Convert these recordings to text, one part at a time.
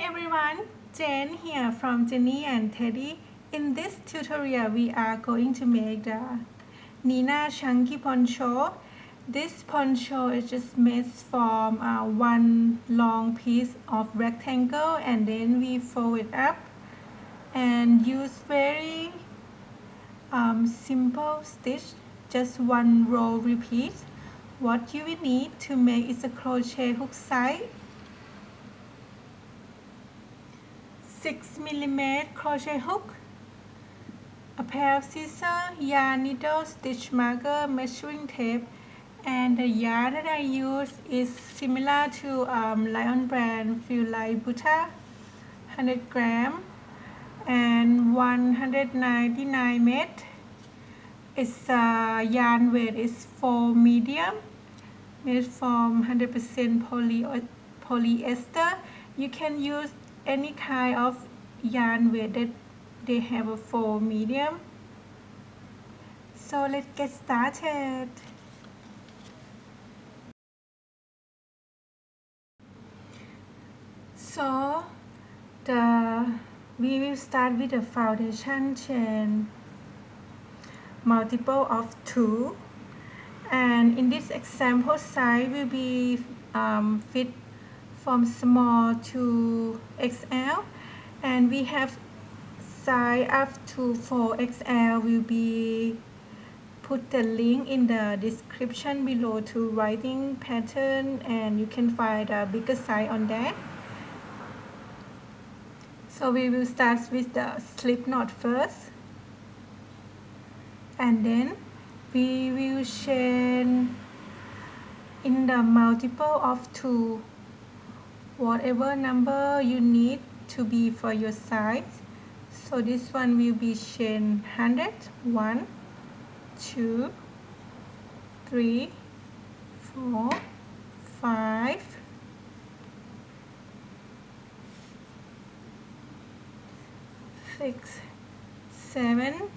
everyone, Jen here from Jenny and Teddy. In this tutorial, we are going to make the Nina chunky poncho. This poncho is just made from one long piece of rectangle, and then we fold it up and use very simple stitch, just one row repeat. What you will need to make is a crochet hook side, 6mm crochet hook, a pair of scissors, yarn needle, stitch marker, measuring tape, and the yarn that I use is similar to Lion brand Feel Like Butter, 100 gram and 199 met. Its yarn weight is 4 medium, made from 100% polyester. You can use any kind of yarn weight that they have a 4 medium. So let's get started. So we will start with the foundation chain multiple of 2, and in this example size will be fit from small to XL, and we have size up to 4XL. will be put the link in the description below to writing pattern, and you can find a bigger size on that. So we will start with the slip knot first, and then we will chain in the multiple of 2, whatever number you need to be for your size. So this one will be chain 100, 1, 2, 3, 4, 5, 6, 7,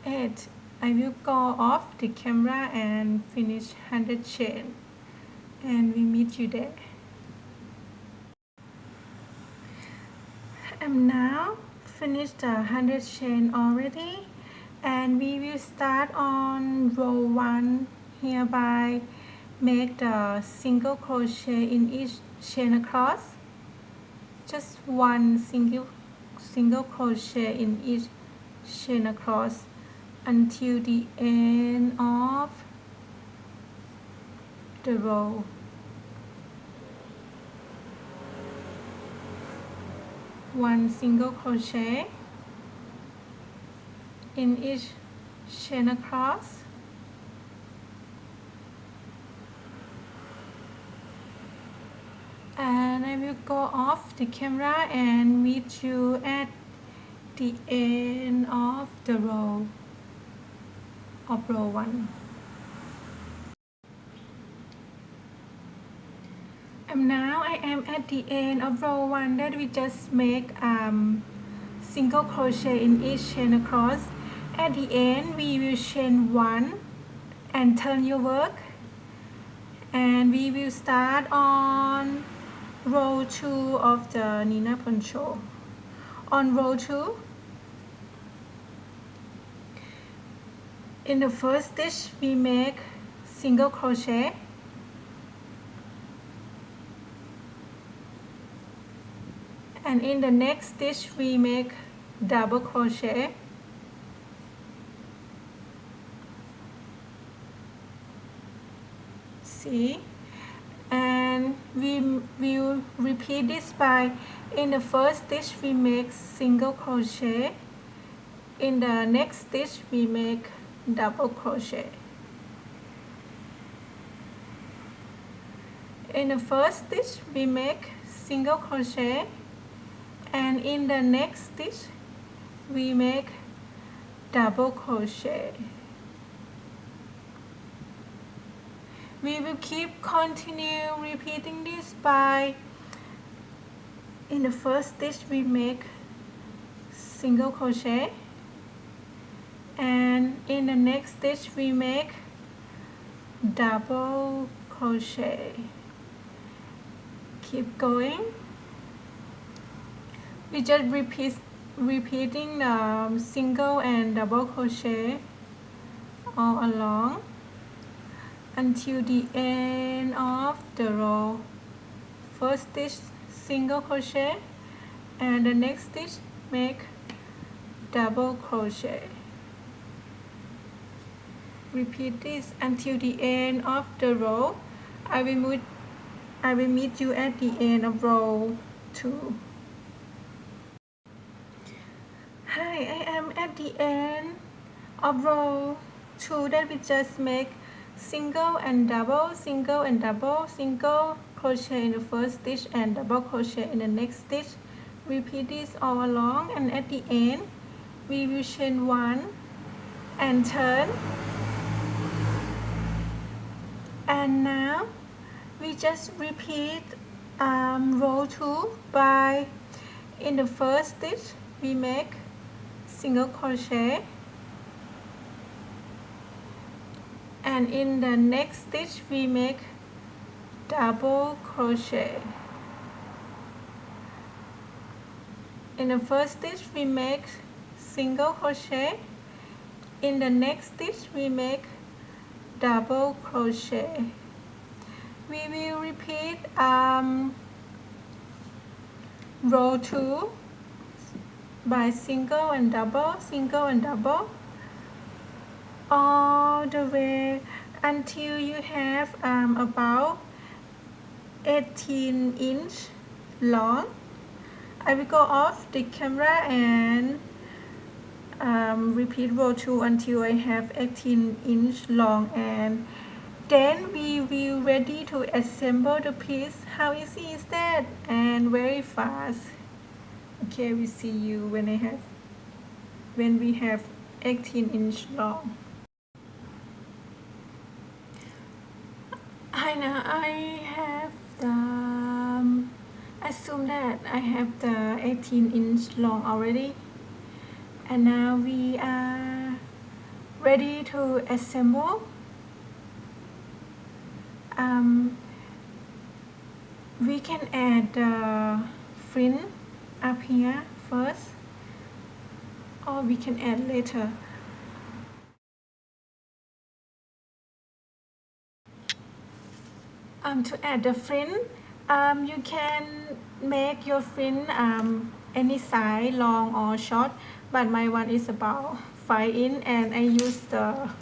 8. I will go off the camera and finish 100 chain, and we meet you there. I'm now finished the 100 chain already, and we will start on row 1 hereby make the single crochet in each chain across, just one single crochet in each chain across until the end of the row. One single crochet in each chain across, and I will go off the camera and meet you at the end of the row of row 1. And now I am at the end of row 1 that we just make single crochet in each chain across. At the end we will chain 1 and turn your work, and we will start on row 2 of the Nina poncho. On row 2, in the first stitch we make single crochet, and in the next stitch we make double crochet, see, and we will repeat this by, in the first stitch we make single crochet, in the next stitch we make double crochet. In the first stitch we make single crochet, and in the next stitch we make double crochet. We will continue repeating this by, in the first stitch we make single crochet, and in the next stitch we make double crochet. Keep going. we just repeating the single and double crochet all along until the end of the row. First stitch single crochet, and the next stitch make double crochet. Repeat this until the end of the row. I will meet you at the end of row 2. Hi, I am at the end of row 2 that we just make single and double, single and double, single crochet in the first stitch and double crochet in the next stitch. Repeat this all along, and at the end we will chain 1 and turn. And now we just repeat row 2 by, in the first stitch we make single crochet, and in the next stitch we make double crochet. In the first stitch we make single crochet, in the next stitch we make double crochet. We will repeat row 2 by single and double all the way until you have about 18 inch long. I will go off the camera and repeat row 2 until I have 18 inch long, and then we will ready to assemble the piece. How easy is that? And very fast. Okay, we see you when we have 18 inch long. I have the assume that I have the 18 inch long already, and now we are ready to assemble. We can add the fringe up here first, or we can add later. To add the fringe, you can make your fringe any size, long or short, but my one is about 5 inch, and I use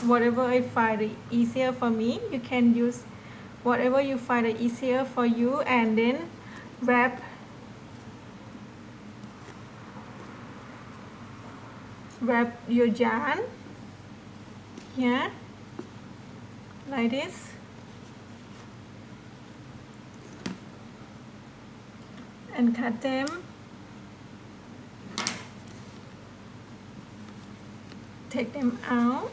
whatever I find easier for me. You can use whatever you find easier for you, and then wrap your yarn here like this, and cut them. Take them out,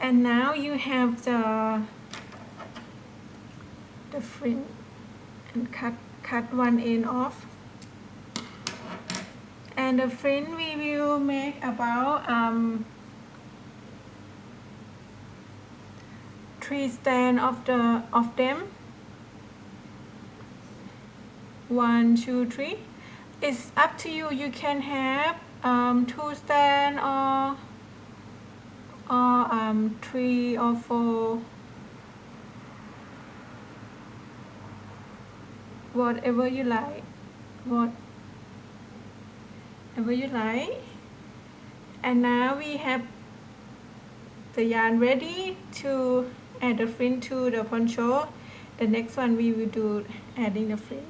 and now you have the fringe, and cut one end off. And the fringe we will make about 3 strands of them. 1, 2, 3. It's up to you. You can have 2 strands or 3 or 4, whatever you like. And now we have the yarn ready to add the fringe to the poncho. The next one we will do adding the fringe.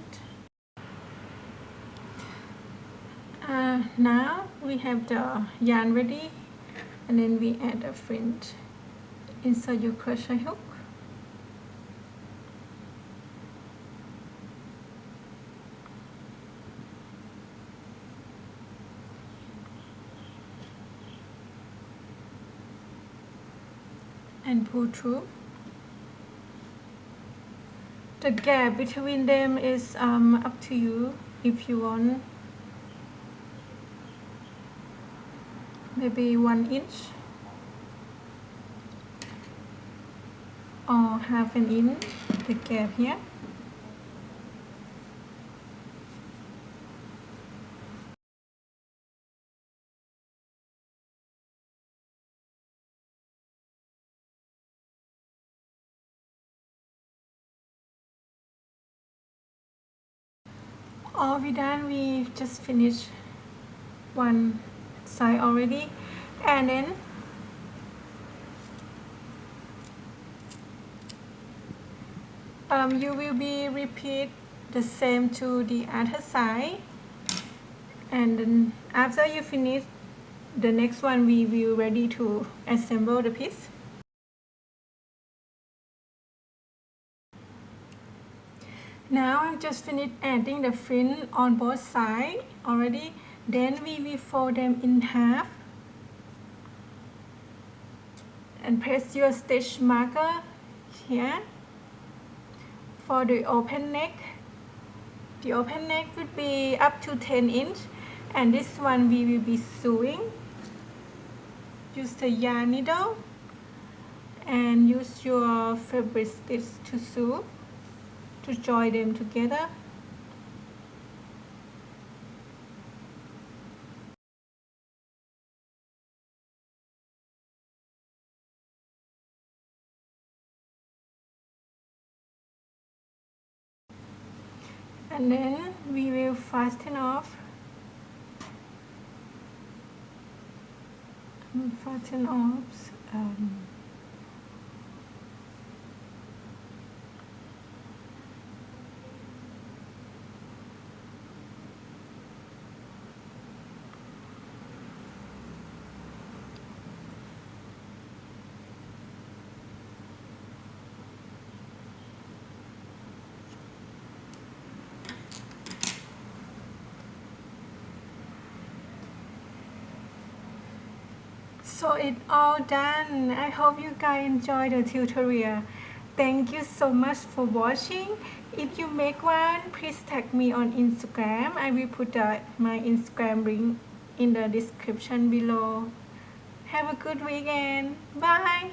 Now we have the yarn ready, and then we add the fringe. Insert your crochet hook. And pull through. The gap between them is up to you. If you want maybe 1 inch or half an inch, the gap here. All we done, we just finished one side already, and then you will be repeat the same to the other side, and then after you finish the next one, we will ready to assemble the piece. Now I've just finished adding the fringe on both sides already. Then we will fold them in half and press your stitch marker here for the open neck. The open neck would be up to 10 inch, and this one we will be sewing. Use the yarn needle and use your fabric stitch to sew, to join them together. And then we will fasten off. Fasten off. So it's all done. I hope you guys enjoy the tutorial. Thank you so much for watching. If you make one, please tag me on Instagram. I will put my Instagram link in the description below. Have a good weekend. Bye.